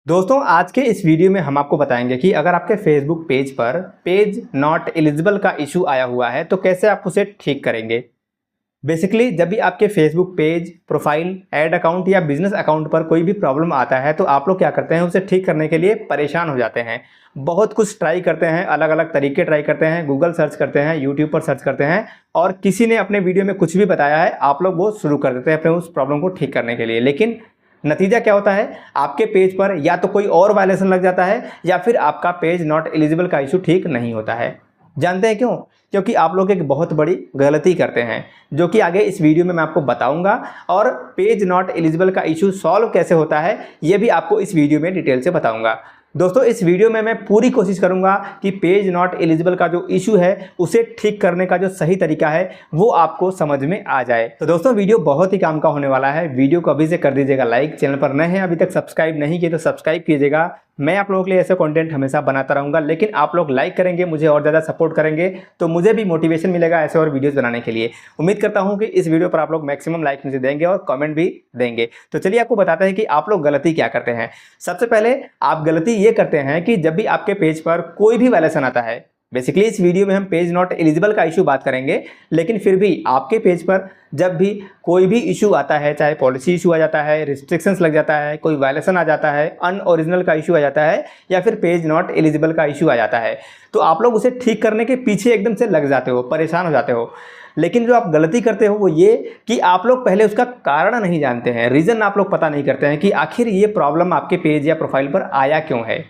दोस्तों आज के इस वीडियो में हम आपको बताएंगे कि अगर आपके फेसबुक पेज पर पेज नॉट एलिजिबल का इशू आया हुआ है तो कैसे आप उसे ठीक करेंगे। बेसिकली जब भी आपके Facebook page, profile, add account या बिजनेस अकाउंट पर कोई भी प्रॉब्लम आता है तो आप लोग क्या करते हैं, उसे ठीक करने के लिए परेशान हो जाते हैं। बहुत कुछ ट्राई करते हैं, अलग अलग तरीके ट्राई करते हैं, गूगल सर्च करते हैं, यूट्यूब पर सर्च करते हैं और किसी ने अपने वीडियो में कुछ भी बताया है आप लोग वो शुरू कर देते हैं अपने उस प्रॉब्लम को ठीक करने के लिए। लेकिन नतीजा क्या होता है, आपके पेज पर या तो कोई और वायलेशन लग जाता है या फिर आपका पेज नॉट एलिजिबल का इशू ठीक नहीं होता है। जानते हैं क्यों? क्योंकि आप लोग एक बहुत बड़ी गलती करते हैं जो कि आगे इस वीडियो में मैं आपको बताऊंगा। और पेज नॉट एलिजिबल का इशू सॉल्व कैसे होता है ये भी आपको इस वीडियो में डिटेल से बताऊंगा। दोस्तों इस वीडियो में मैं पूरी कोशिश करूंगा कि पेज नॉट एलिजिबल का जो इशू है उसे ठीक करने का जो सही तरीका है वो आपको समझ में आ जाए। तो दोस्तों वीडियो बहुत ही काम का होने वाला है। वीडियो को अभी से कर दीजिएगा लाइक, चैनल पर नए हैं अभी तक सब्सक्राइब नहीं किए तो सब्सक्राइब कीजिएगा। मैं आप लोगों के लिए ऐसे कंटेंट हमेशा बनाता रहूंगा, लेकिन आप लोग लाइक करेंगे, मुझे और ज़्यादा सपोर्ट करेंगे तो मुझे भी मोटिवेशन मिलेगा ऐसे और वीडियोस बनाने के लिए। उम्मीद करता हूं कि इस वीडियो पर आप लोग मैक्सिमम लाइक मुझे देंगे और कमेंट भी देंगे। तो चलिए आपको बताते हैं कि आप लोग गलती क्या करते हैं। सबसे पहले आप गलती ये करते हैं कि जब भी आपके पेज पर कोई भी वायलेशन आता है, बेसिकली इस वीडियो में हम पेज नॉट एलिजिबल का इशू बात करेंगे, लेकिन फिर भी आपके पेज पर जब भी कोई भी इशू आता है, चाहे पॉलिसी इशू आ जाता है, रिस्ट्रिक्शंस लग जाता है, कोई वायलेशन आ जाता है, अनओरिजिनल का इशू आ जाता है या फिर पेज नॉट एलिजिबल का इशू आ जाता है, तो आप लोग उसे ठीक करने के पीछे एकदम से लग जाते हो, परेशान हो जाते हो। लेकिन जो आप गलती करते हो वो ये कि आप लोग पहले उसका कारण नहीं जानते हैं, रीज़न आप लोग पता नहीं करते हैं कि आखिर ये प्रॉब्लम आपके पेज या प्रोफाइल पर आया क्यों है।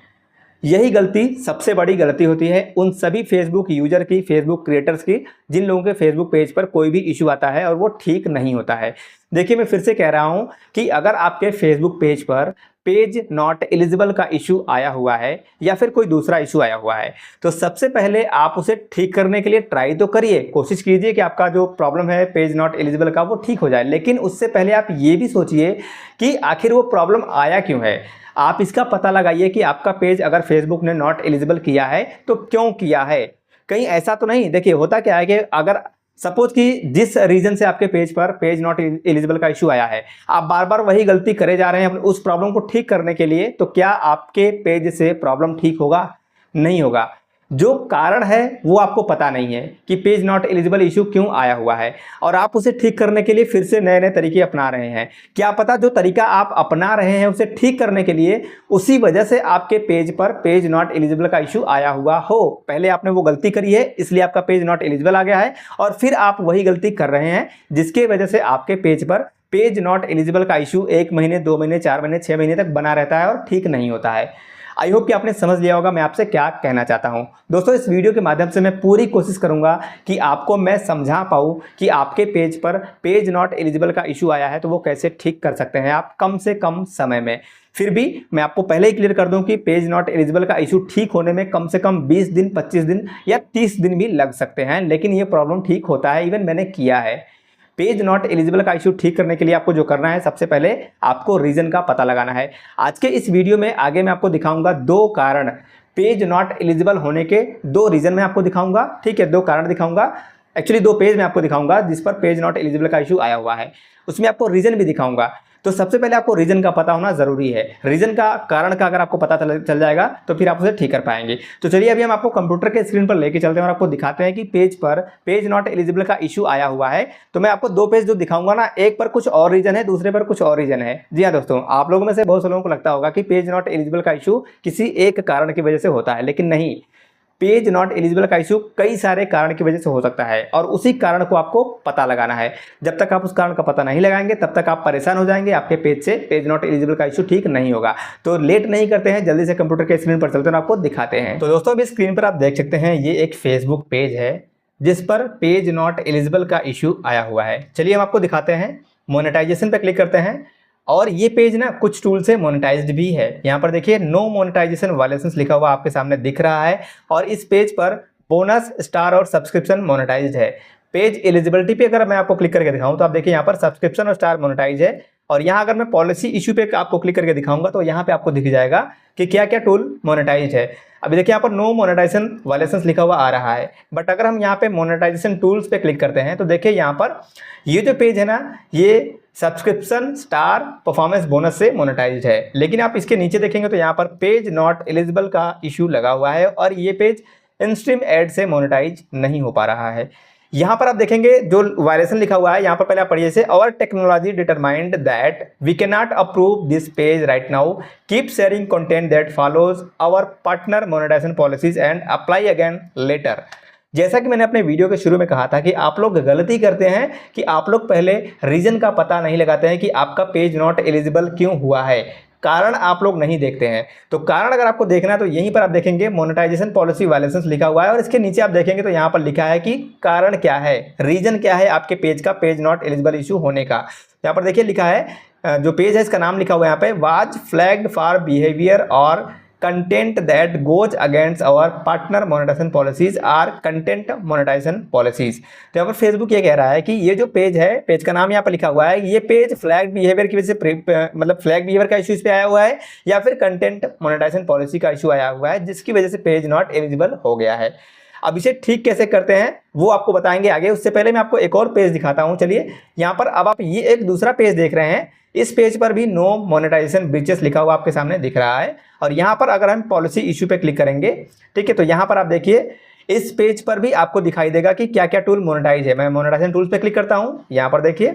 यही गलती सबसे बड़ी गलती होती है उन सभी फेसबुक यूजर की, फेसबुक क्रिएटर्स की, जिन लोगों के फेसबुक पेज पर कोई भी इशू आता है और वो ठीक नहीं होता है। देखिए मैं फिर से कह रहा हूं कि अगर आपके फेसबुक पेज पर पेज नॉट एलिजिबल का इशू आया हुआ है या फिर कोई दूसरा इशू आया हुआ है तो सबसे पहले आप उसे ठीक करने के लिए ट्राई तो करिए, कोशिश कीजिए कि आपका जो प्रॉब्लम है पेज नॉट एलिजिबल का वो ठीक हो जाए। लेकिन उससे पहले आप ये भी सोचिए कि आखिर वो प्रॉब्लम आया क्यों है। आप इसका पता लगाइए कि आपका पेज अगर फेसबुक ने नॉट एलिजिबल किया है तो क्यों किया है। कहीं ऐसा तो नहीं, देखिए होता क्या है कि अगर सपोज कि जिस रीजन से आपके पेज पर पेज नॉट एलिजिबल का इशू आया है, आप बार बार वही गलती करे जा रहे हैं उस प्रॉब्लम को ठीक करने के लिए, तो क्या आपके पेज से प्रॉब्लम ठीक होगा? नहीं होगा। जो कारण है वो आपको पता नहीं है कि पेज नॉट एलिजिबल इशू क्यों आया हुआ है और आप उसे ठीक करने के लिए फिर से नए नए तरीके अपना रहे हैं। क्या पता जो तरीका आप अपना रहे हैं उसे ठीक करने के लिए उसी वजह से आपके पेज पर पेज नॉट एलिजिबल का इशू आया हुआ हो। पहले आपने वो गलती करी है इसलिए आपका पेज नॉट एलिजिबल आ गया है और फिर आप वही गलती कर रहे हैं जिसके वजह से आपके पेज पर पेज नॉट एलिजिबल का इशू 1 महीने, 2 महीने, 4 महीने, 6 महीने तक बना रहता है और ठीक नहीं होता है। आई होप कि आपने समझ लिया होगा मैं आपसे क्या कहना चाहता हूं। दोस्तों इस वीडियो के माध्यम से मैं पूरी कोशिश करूंगा कि आपको मैं समझा पाऊं कि आपके पेज पर पेज नॉट एलिजिबल का इशू आया है तो वो कैसे ठीक कर सकते हैं आप कम से कम समय में। फिर भी मैं आपको पहले ही क्लियर कर दूं कि पेज नॉट एलिजिबल का इशू ठीक होने में कम से कम 20 दिन, 25 दिन या 30 दिन भी लग सकते हैं, लेकिन ये प्रॉब्लम ठीक होता है। इवन मैंने किया है। पेज नॉट एलिजिबल का इशू ठीक करने के लिए आपको जो करना है, सबसे पहले आपको रीजन का पता लगाना है। आज के इस वीडियो में आगे मैं आपको दिखाऊंगा 2 कारण, पेज नॉट एलिजिबल होने के 2 रीजन मैं आपको दिखाऊंगा। ठीक है, 2 कारण दिखाऊंगा, एक्चुअली 2 पेज मैं आपको दिखाऊंगा जिस पर पेज नॉट एलिजिबल का इशू आया हुआ है, उसमें आपको रीजन भी दिखाऊंगा। तो सबसे पहले आपको रीजन का पता होना जरूरी है। रीजन का, कारण का अगर आपको पता चल जाएगा तो फिर आप उसे ठीक कर पाएंगे। तो चलिए अभी हम आपको कंप्यूटर के स्क्रीन पर लेके चलते हैं और आपको दिखाते हैं कि पेज पर पेज नॉट एलिजिबल का इशू आया हुआ है। तो मैं आपको 2 पेज जो दिखाऊंगा ना, एक पर कुछ और रीजन है, दूसरे पर कुछ और रीजन है। जी हाँ दोस्तों, आप लोगों में से बहुत से लोगों को लगता होगा कि पेज नॉट एलिजिबल का इशू किसी एक कारण की वजह से होता है, लेकिन नहीं। पेज नॉट एलिजिबल का इशू कई सारे कारण की वजह से हो सकता है और उसी कारण को आपको पता लगाना है। जब तक आप उस कारण का पता नहीं लगाएंगे तब तक आप परेशान हो जाएंगे, आपके पेज से पेज नॉट एलिजिबल का इशू ठीक नहीं होगा। तो लेट नहीं करते हैं, जल्दी से कंप्यूटर के स्क्रीन पर चलते हैं और आपको दिखाते हैं। तो दोस्तों अभी स्क्रीन पर आप देख सकते हैं ये एक फेसबुक पेज है जिस पर पेज नॉट एलिजिबल का इशू आया हुआ है। चलिए हम आपको दिखाते हैं। मोनेटाइजेशन पर क्लिक करते हैं और ये पेज ना कुछ टूल से मोनेटाइज्ड भी है। यहाँ पर देखिए नो मोनेटाइजेशन वायलेशंस लिखा हुआ आपके सामने दिख रहा है और इस पेज पर बोनस, स्टार और सब्सक्रिप्शन मोनेटाइज्ड है। पेज एलिजिबिलिटी पे अगर मैं आपको क्लिक करके दिखाऊं तो आप देखिए यहाँ पर सब्सक्रिप्शन और स्टार मोनेटाइज है और यहाँ अगर मैं पॉलिसी इशू पे आपको क्लिक करके दिखाऊंगा तो यहाँ पे आपको दिख जाएगा कि क्या क्या टूल मोनेटाइज है। अभी देखिए यहाँ पर नो मोनेटाइजेशन वायलेशंस लिखा हुआ आ रहा है, बट अगर हम यहाँ पे मोनेटाइजेशन टूल्स पे क्लिक करते हैं तो देखिए यहाँ पर ये जो पेज है ना, ये सब्सक्रिप्शन स्टार परफॉर्मेंस बोनस से मोनेटाइज है। लेकिन आप इसके नीचे देखेंगे तो यहाँ पर पेज नॉट एलिजिबल का इशू लगा हुआ है और ये पेज इन स्ट्रीम एड से मोनेटाइज नहीं हो पा रहा है। यहाँ पर आप देखेंगे जो वायलेशन लिखा हुआ है, यहाँ पर पहले आप पढ़िए से, और technology determined that we can not approve this page right now, keep sharing content that follows our partner monetisation policies and apply again later. जैसा कि मैंने अपने वीडियो के शुरू में कहा था कि आप लोग गलती करते हैं कि आप लोग पहले रीजन का पता नहीं लगाते हैं कि आपका पेज नॉट एलिजिबल क्यों हुआ है, कारण आप लोग नहीं देखते हैं। तो कारण अगर आपको देखना है तो यहीं पर आप देखेंगे मोनेटाइजेशन पॉलिसी वायलेशंस लिखा हुआ है और इसके नीचे आप देखेंगे तो यहाँ पर लिखा है कि कारण क्या है, रीजन क्या है आपके पेज का पेज नॉट एलिजिबल इशू होने का। यहाँ पर देखिए लिखा है, जो पेज है इसका नाम लिखा हुआ है यहाँ पे, वाज फ्लैग्ड फॉर बिहेवियर और content that goes against our partner monetisation policies or content monetisation policies. तो यहाँ पर फेसबुक ये कह रहा है कि ये जो पेज है, पेज का नाम यहाँ पर लिखा हुआ है, ये पेज फ्लैग बिहेवियर की वजह से, मतलब फ्लैग बिहेवियर का इशू इस पे आया हुआ है या फिर कंटेंट मोनेटाइजेशन पॉलिसी का इशू आया हुआ है, जिसकी वजह से पेज नॉट एलिजिबल हो गया है। अब इसे ठीक कैसे करते हैं वो आपको बताएंगे आगे। उससे पहले मैं आपको एक और पेज दिखाता हूं। चलिए यहाँ पर अब आप ये एक दूसरा पेज देख रहे हैं, इस पेज पर भी नो मोनेटाइजेशन ब्रीचेस लिखा हुआ आपके सामने दिख रहा है। और यहाँ पर अगर हम पॉलिसी इशू पे क्लिक करेंगे, ठीक है, तो यहाँ पर आप देखिए इस पेज पर भी आपको दिखाई देगा कि क्या क्या टूल मोनेटाइज है। मैं मोनेटाइजेशन टूल्स पे क्लिक करता हूँ, यहाँ पर देखिए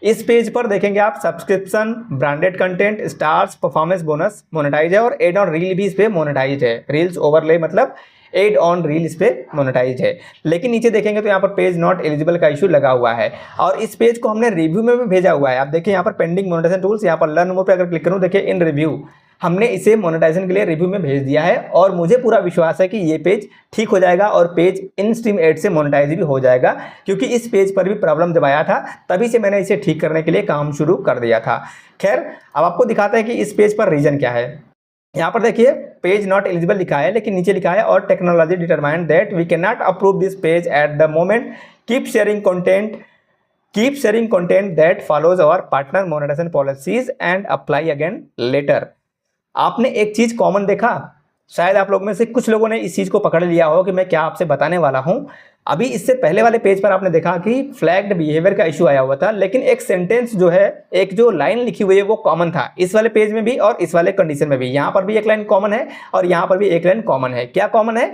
इस पेज पर देखेंगे आप subscription, branded content, stars, performance bonus monetise है और एड ऑन रील भी इस पे मोनेटाइज है। रील्स ओवरले मतलब एड ऑन रील इस पे मोनेटाइज है। लेकिन नीचे देखेंगे तो यहाँ पर पेज नॉट एलिजिबल का इशू लगा हुआ है और इस पेज को हमने रिव्यू में भी भेजा हुआ है। आप देखिए यहाँ पर पेंडिंग मोनेटाइजेशन टूल्स, यहाँ पर लर्न मोर पे अगर क्लिक करूँ, देखिए इन रिव्यू, हमने इसे मोनेटाइजेशन के लिए रिव्यू में भेज दिया है और मुझे पूरा विश्वास है कि ये पेज ठीक हो जाएगा और पेज इन स्ट्रीम एड से मोनेटाइज भी हो जाएगा, क्योंकि इस पेज पर भी प्रॉब्लम जब आया था तभी से मैंने इसे ठीक करने के लिए काम शुरू कर दिया था। खैर अब आपको दिखाता है कि इस पेज पर रीजन क्या है। यहाँ पर देखिए पेज नॉट एलिजिबल लिखा है, लेकिन नीचे लिखा है और technology determined that we can not approve this page at the moment, keep sharing content that follows our partner monetisation policies and apply again later. आपने एक चीज कॉमन देखा, शायद आप लोग में से कुछ लोगों ने इस चीज को पकड़ लिया हो कि मैं क्या आपसे बताने वाला हूं। अभी इससे पहले वाले पेज पर आपने देखा कि फ्लैग्ड बिहेवियर का इशू आया हुआ था, लेकिन एक सेंटेंस जो है, एक जो लाइन लिखी हुई है वो कॉमन था इस वाले पेज में भी और इस वाले कंडीशन में भी। यहाँ पर भी एक लाइन कॉमन है और यहाँ पर भी एक लाइन कॉमन है। क्या कॉमन है?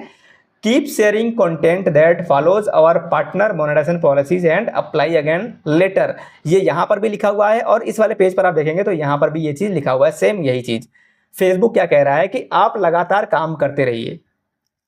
Keep sharing content that follows our partner monetisation policies and apply again later. ये यहाँ पर भी लिखा हुआ है और इस वाले पेज पर आप देखेंगे तो यहाँ पर भी ये चीज लिखा हुआ है, सेम यही चीज। फेसबुक क्या कह रहा है कि आप लगातार काम करते रहिए।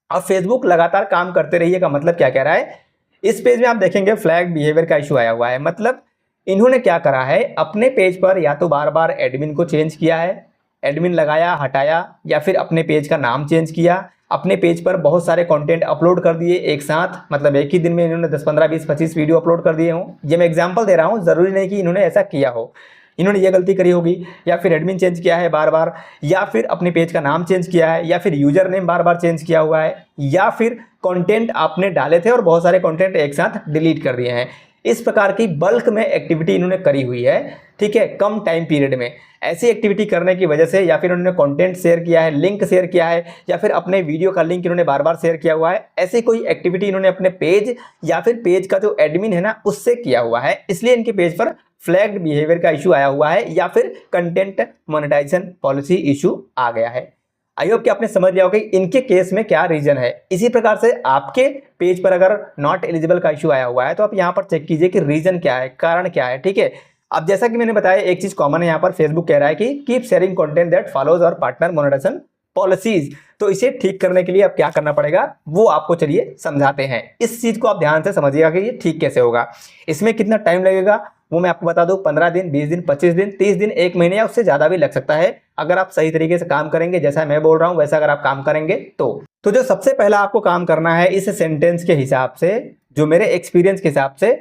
अब फेसबुक लगातार काम करते रहिए का मतलब क्या कह रहा है? इस पेज में आप देखेंगे फ्लैग बिहेवियर का इशू आया हुआ है, मतलब इन्होंने क्या करा है, अपने पेज पर या तो बार बार एडमिन को चेंज किया है, एडमिन लगाया हटाया, या फिर अपने पेज का नाम चेंज किया, अपने पेज पर बहुत सारे कंटेंट अपलोड कर दिए एक साथ, मतलब एक ही दिन में इन्होंने 10, 15, 20, 25 वीडियो अपलोड कर दिए हों। ये मैं एग्जांपल दे रहा हूँ, जरूरी नहीं कि इन्होंने ऐसा किया हो। इन्होंने ये गलती करी होगी, या फिर एडमिन चेंज किया है बार बार, या फिर अपने पेज का नाम चेंज किया है, या फिर यूजर नेम बार बार चेंज किया हुआ है, या फिर कंटेंट आपने डाले थे और बहुत सारे कंटेंट एक साथ डिलीट कर दिए हैं। इस प्रकार की बल्क में एक्टिविटी इन्होंने करी हुई है, ठीक है, कम टाइम पीरियड में। ऐसी एक्टिविटी करने की वजह से या फिर उन्होंने कंटेंट शेयर किया है, लिंक शेयर किया है, या फिर अपने वीडियो का लिंक इन्होंने बार बार शेयर किया हुआ है, ऐसी कोई एक्टिविटी इन्होंने अपने पेज या फिर पेज का जो एडमिन है ना उससे किया हुआ है, इसलिए इनके पेज पर फ्लैग्ड बिहेवियर का इशू आया हुआ है या फिर कंटेंट मोनेटाइजेशन पॉलिसी इशू आ गया है। आई होप कि आपने समझ लिया होगा कि इनके केस में क्या रीजन है। इसी प्रकार से आपके पेज पर अगर नॉट एलिजिबल का इशू आया हुआ है तो आप यहाँ पर चेक कीजिए कि रीजन क्या है, कारण क्या है, ठीक है। अब जैसा कि मैंने बताया एक चीज कॉमन है, यहाँ पर फेसबुक कह रहा है कि keep sharing content that follows और पार्टनर मोनेटाइजेशन पॉलिसीज। तो इसे ठीक करने के लिए अब क्या करना पड़ेगा वो आपको चलिए समझाते हैं। इस चीज को आप ध्यान से समझिएगा कि ये ठीक कैसे होगा। इसमें कितना टाइम लगेगा वो मैं आपको बता दूं, 15 दिन, 20 दिन, 25 दिन, 30 दिन, 1 महीने या उससे ज्यादा भी लग सकता है, अगर आप सही तरीके से काम करेंगे। जैसा मैं बोल रहा हूं वैसा अगर आप काम करेंगे तो जो सबसे पहला आपको काम करना है इस सेंटेंस के हिसाब से, जो मेरे एक्सपीरियंस के हिसाब से,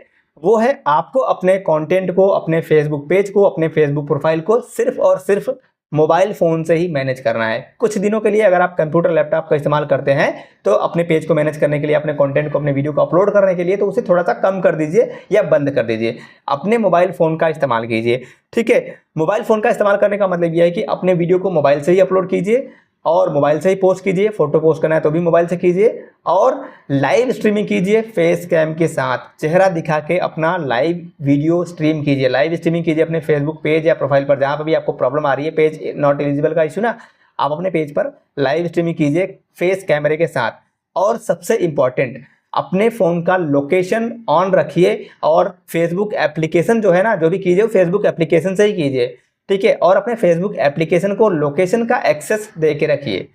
वो है आपको अपने कंटेंट को, अपने फेसबुक पेज को, अपने फेसबुक प्रोफाइल को सिर्फ और सिर्फ मोबाइल फोन से ही मैनेज करना है। कुछ दिनों के लिए अगर आप कंप्यूटर लैपटॉप का इस्तेमाल करते हैं तो अपने पेज को मैनेज करने के लिए, अपने कंटेंट को, अपने वीडियो को अपलोड करने के लिए, तो उसे थोड़ा सा कम कर दीजिए या बंद कर दीजिए। अपने मोबाइल फोन का इस्तेमाल कीजिए, ठीक है। मोबाइल फोन का इस्तेमाल करने का मतलब यह है कि अपने वीडियो को मोबाइल से ही अपलोड कीजिए, और मोबाइल से ही पोस्ट कीजिए, फोटो पोस्ट करना है तो भी मोबाइल से कीजिए, और लाइव स्ट्रीमिंग कीजिए फेस कैम के साथ, चेहरा दिखा के अपना लाइव वीडियो स्ट्रीम कीजिए, लाइव स्ट्रीमिंग कीजिए अपने फेसबुक पेज या प्रोफाइल पर, जहाँ पर भी आपको प्रॉब्लम आ रही है पेज नॉट एलिजिबल का इशू ना, आप अपने पेज पर लाइव स्ट्रीमिंग कीजिए फेस कैमरे के साथ। और सबसे इम्पॉर्टेंट, अपने फ़ोन का लोकेशन ऑन रखिए, और फेसबुक एप्लीकेशन जो है ना, जो भी कीजिए वो फेसबुक एप्लीकेशन से ही कीजिए, ठीक है। और अपने फेसबुक एप्लीकेशन को लोकेशन का एक्सेस दे के रखिए।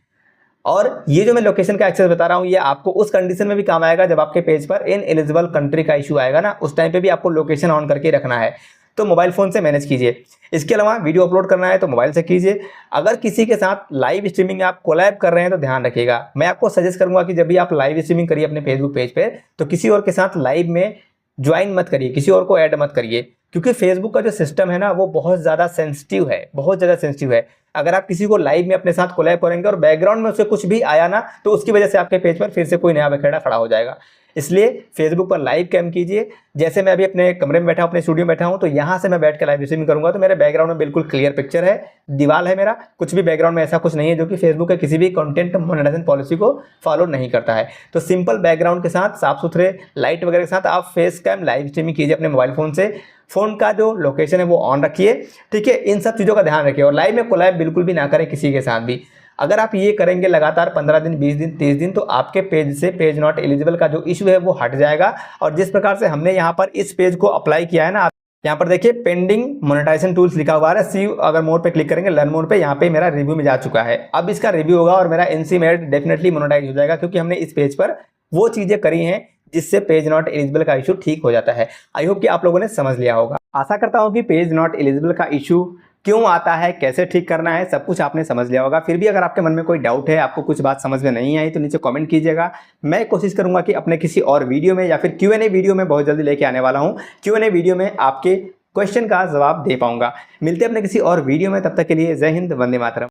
और ये जो मैं लोकेशन का एक्सेस बता रहा हूँ, ये आपको उस कंडीशन में भी काम आएगा जब आपके पेज पर इन एलिजिबल कंट्री का इशू आएगा ना, उस टाइम पे भी आपको लोकेशन ऑन करके रखना है। तो मोबाइल फ़ोन से मैनेज कीजिए। इसके अलावा वीडियो अपलोड करना है तो मोबाइल से कीजिए। अगर किसी के साथ लाइव स्ट्रीमिंग आप कोलैब कर रहे हैं तो ध्यान रखिएगा, मैं आपको सजेस्ट करूंगा कि जब भी आप लाइव स्ट्रीमिंग करिए अपने फेसबुक पेज पे, तो किसी और के साथ लाइव में ज्वाइन मत करिए, किसी और को ऐड मत करिए, क्योंकि फेसबुक का जो सिस्टम है ना वो बहुत ज़्यादा सेंसिटिव है, बहुत ज़्यादा सेंसिटिव है। अगर आप किसी को लाइव में अपने साथ कोलैब करेंगे और बैकग्राउंड में उससे कुछ भी आया ना, तो उसकी वजह से आपके पेज पर फिर से कोई नया बखेड़ा खड़ा हो जाएगा। इसलिए फेसबुक पर लाइव कैम कीजिए। जैसे मैं अभी अपने कमरे में बैठा हूँ, अपने स्टूडियो में बैठा हूँ, तो यहाँ से मैं बैठ के लाइव स्ट्रीमिंग करूंगा तो मेरे बैकग्राउंड में बिल्कुल क्लियर पिक्चर है, दीवार है मेरा, कुछ भी बैकग्राउंड में ऐसा कुछ नहीं है जो कि फेसबुक के किसी भी कंटेंट मोनेटाइजेशन पॉलिसी को फॉलो नहीं करता है। तो सिंपल बैकग्राउंड के साथ, साफ सुथरे लाइट वगैरह के साथ आप फेस कैम लाइव स्ट्रीमिंग कीजिए अपने मोबाइल फ़ोन से। फ़ोन का जो लोकेशन है वो ऑन रखिए, ठीक है। इन सब चीज़ों का ध्यान रखिए, और लाइव में कोलैब बिल्कुल भी ना करें किसी के साथ भी। अगर आप ये करेंगे लगातार 15 दिन, 20 दिन, 30 दिन, तो आपके पेज से पेज नॉट एलिजिबल का जो इशू है वो हट जाएगा। और जिस प्रकार से हमने यहाँ पर इस पेज को अप्लाई किया है ना, यहाँ पर देखिए पेंडिंग मोनेटाइजेशन टूल्स लिखा हुआ है, सी अगर मोर पे क्लिक करेंगे, लर्न मोर पे, यहाँ पे मेरा रिव्यू में जा चुका है। अब इसका रिव्यू होगा और मेरा एनसी मेड डेफिनेटली मोनेटाइज हो जाएगा, क्योंकि हमने इस पेज पर वो चीज़ें करी हैं जिससे पेज नॉट एलिजिबल का इशू ठीक हो जाता है। आई होप कि आप लोगों ने समझ लिया होगा। आशा करता हूँ कि पेज नॉट एलिजिबल का इशू क्यों आता है, कैसे ठीक करना है, सब कुछ आपने समझ लिया होगा। फिर भी अगर आपके मन में कोई डाउट है, आपको कुछ बात समझ में नहीं आई, तो नीचे कमेंट कीजिएगा। मैं कोशिश करूंगा कि अपने किसी और वीडियो में या फिर Q&A वीडियो में बहुत जल्दी लेके आने वाला हूं। Q&A वीडियो में आपके क्वेश्चन का जवाब दे पाऊंगा। मिलते हैं अपने किसी और वीडियो में, तब तक के लिए जय हिंद, वंदे मातरम।